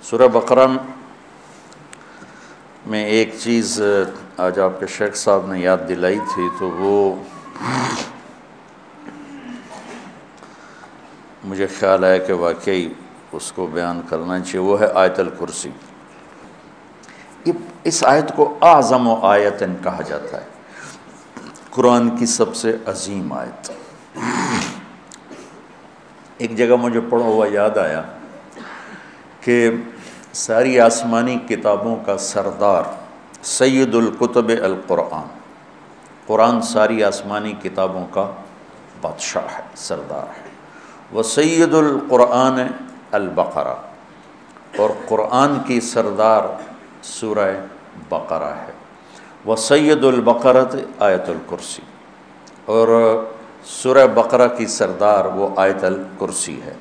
سورہ بقرہ میں ایک چیز آج آپ کے شیخ صاحب نے یاد دلائی تھی، تو وہ مجھے خیال آیا کہ واقعی اس کو بیان کرنا چاہیے، وہ ہے آیت الکرسی۔ اس آیت کو اعظم آیت کہا جاتا ہے، قرآن کی سب سے عظیم آیت۔ ایک جگہ مجھے پڑھا ہوا یاد آیا کہ ساری آسمانی کتابوں کا سردار سید الکتب القرآن، قرآن ساری آسمانی کتابوں کا بادشاہ ہے، سردار ہے۔ وہ سید القرآن البقرہ، اور قرآن کی سردار سورہ بقرہ ہے۔ وہ سید البقرۃ آیت الکرسی، اور سورہ بقرہ کی سردار وہ آیت الکرسی ہے۔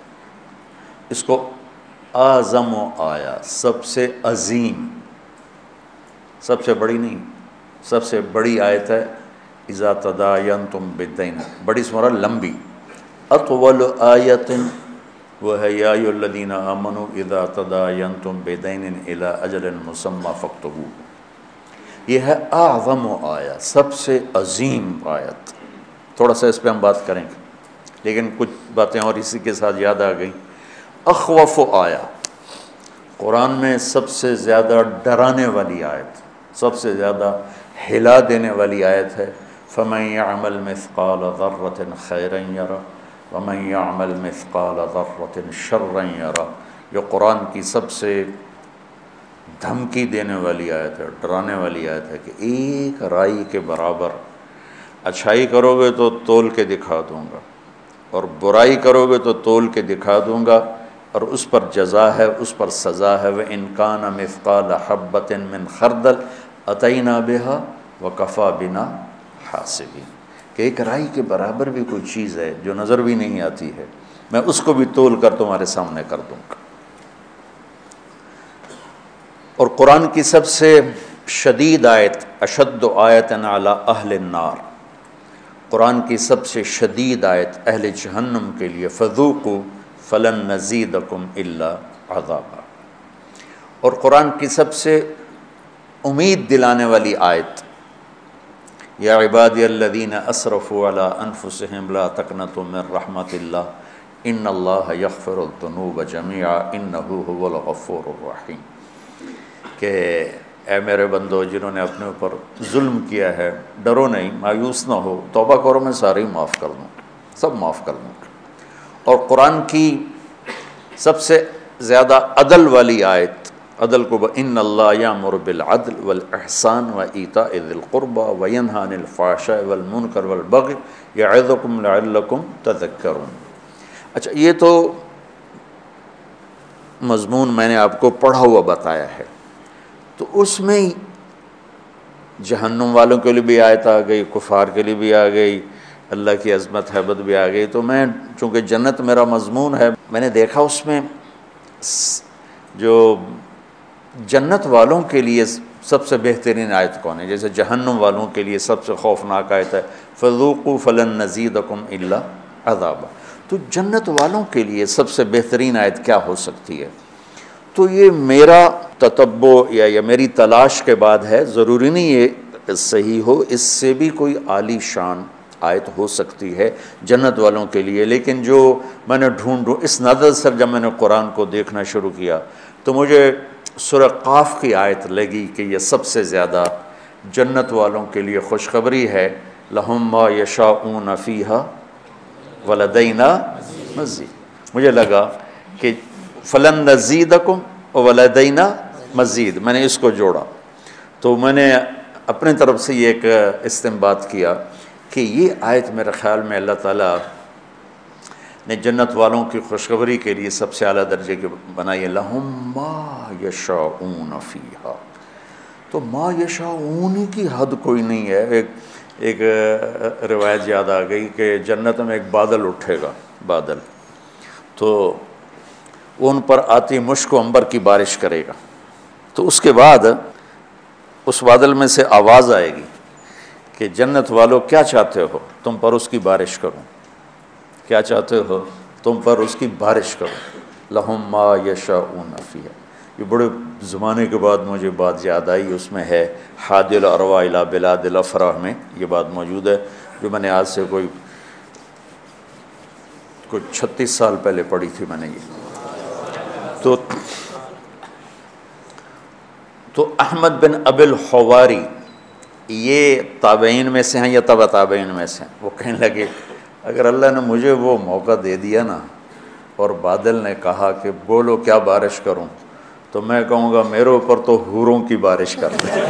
اس کو اعظم آیا، سب سے عظیم، سب سے بڑی نہیں، سب سے بڑی آیت ہے۔ اذا تداینتم بدین، بڑی سورہ لمبی۔ اطول آیت وہ ہے یا ایھا الذین آمنوا اذا تداینتم بدین الی اجل مسمی فاکتبوہ۔ یہ ہے اعظم آیا، سب سے عظیم آیت۔ تھوڑا سا اس پہ ہم بات کریں گے، لیکن کچھ باتیں اور اسی کے ساتھ یاد آ گئیں۔ اخوف آیا، قرآن میں سب سے زیادہ ڈرانے والی آیت، سب سے زیادہ ہلا دینے والی آیت ہے۔ فَمَن يَعْمَلْ مِثْقَالَ ذَرَّةٍ خَيْرًا يَرَهُ وَمَن يَعْمَلْ مِثْقَالَ ذَرَّةٍ شَرًّا يَرَهُ۔ یہ قرآن کی سب سے دھمکی دینے والی آیت ہے، ڈرانے والی آیت ہے کہ ایک رائی کے برابر اچھائی کرو گے تو تول کے دکھا دوں گا، اور برائی کرو گے تو تول کے دکھا دوں گا، اور اس پر جزا ہے، اس پر سزا ہے۔ وَإِن كَانَ مِثْقَالَ حَبَّةٍ مِّنْ خَرْدَلٍ أَتَيْنَا بِهَا وَكَفَىٰ بِنَا حَاسِبِينَ، کہ ایک رائی کے برابر بھی کوئی چیز ہے جو نظر بھی نہیں آتی ہے، میں اس کو بھی تول کر تمہارے سامنے کر دوں گا۔ اور قرآن کی سب سے شدید آیت، اشد آیت علی اہل النار، قرآن کی سب سے شدید آیت اہل جہنم کے لیے، فذوقوا فلن نزیدکم الا عذابا۔ اور قرآن کی سب سے امید دلانے والی آیت، یا عبادی الذین اسرفوا علی انفسہم لا تقنطوا من رحمت اللہ ان اللہ یغفر الذنوب جمیعا انہ هو الغفور الرحیم، کہ اے میرے بندو جنہوں نے اپنے اوپر ظلم کیا ہے، ڈرو نہیں، مایوس نہ ہو، توبہ کرو، میں سارے ہی معاف کر دوں، سب معاف کر دوں۔ اور قرآن کی سب سے زیادہ عدل والی آیت، عدل کو ان اللہ یامر بالعدل والاحسان وایتاء ذی القربى وینہی عن الفحشاء والمنکر والبغی یعظکم لعلکم تذکرون۔ اچھا، یہ تو مضمون میں نے آپ کو پڑھا ہوا بتایا ہے، تو اس میں جہنم والوں کے لیے بھی آیت آ گئی، کفار کے لیے بھی آ گئی، اللہ کی عظمت ہیبت بھی آ گئی۔ تو میں چونکہ جنت میرا مضمون ہے، میں نے دیکھا اس میں جو جنت والوں کے لیے سب سے بہترین آیت کون ہے، جیسے جہنم والوں کے لیے سب سے خوفناک آیت ہے فذوقوا فلن نزیدکم الا عذابا۔ تو جنت والوں کے لیے سب سے بہترین آیت کیا ہو سکتی ہے؟ تو یہ میرا تتبع یا میری تلاش کے بعد ہے، ضروری نہیں یہ صحیح ہو، اس سے بھی کوئی عالی شان آیت ہو سکتی ہے جنت والوں کے لیے، لیکن جو میں نے ڈھونڈوں اس نظر سے جب میں نے قرآن کو دیکھنا شروع کیا تو مجھے سورہ قاف کی آیت لگی کہ یہ سب سے زیادہ جنت والوں کے لیے خوشخبری ہے، لہم ما یشاءون فیہا ولدینا مزید۔ مجھے لگا کہ فلن نزیدکم ولدینا مزید، میں نے اس کو جوڑا، تو میں نے اپنے طرف سے یہ ایک استنباط کیا کہ یہ آیت میرے خیال میں اللہ تعالیٰ نے جنت والوں کی خوشخبری کے لیے سب سے اعلیٰ درجے کی بنائی ہے، لہم ما یشاءون فیہا۔ تو ما یشاءون کی حد کوئی نہیں ہے۔ ایک روایت یاد آ گئی کہ جنت میں ایک بادل اٹھے گا، بادل، تو وہ ان پر آتی مشک و عنبر کی بارش کرے گا، تو اس کے بعد اس بادل میں سے آواز آئے گی کہ جنت والو کیا چاہتے ہو، تم پر اس کی بارش کروں، کیا چاہتے ہو تم پر اس کی بارش کروں، لہم ما یشاءون فیہا۔ یہ بڑے زمانے کے بعد مجھے بات یاد آئی، اس میں ہے حادی الارواح الی بلاد الافراح میں یہ بات موجود ہے، جو میں نے آج سے کوئی 36 سال پہلے پڑھی تھی میں نے یہ۔ تو احمد بن ابی الحواری یہ تابعین میں سے ہیں یا تبع تابعین میں سے ہیں؟ وہ کہنے لگے اگر اللہ نے مجھے وہ موقع دے دیا نا اور بادل نے کہا کہ بولو کیا بارش کروں، تو میں کہوں گا میرے اوپر تو حوروں کی بارش کر دیں۔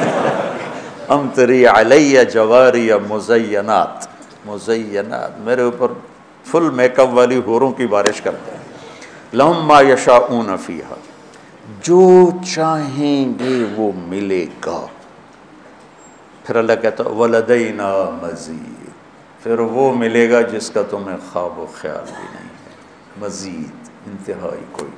امطری علیہ جواری مزینات، میرے اوپر فل میک اپ والی حوروں کی بارش کر دیں۔ لہم ما یشاءون فیہا، جو چاہیں گے وہ ملے گا۔ پھر اللہ کہتا ولدینا مزید، پھر وہ ملے گا جس کا تمہیں خواب و خیال بھی نہیں ہے، مزید انتہائی کوئی۔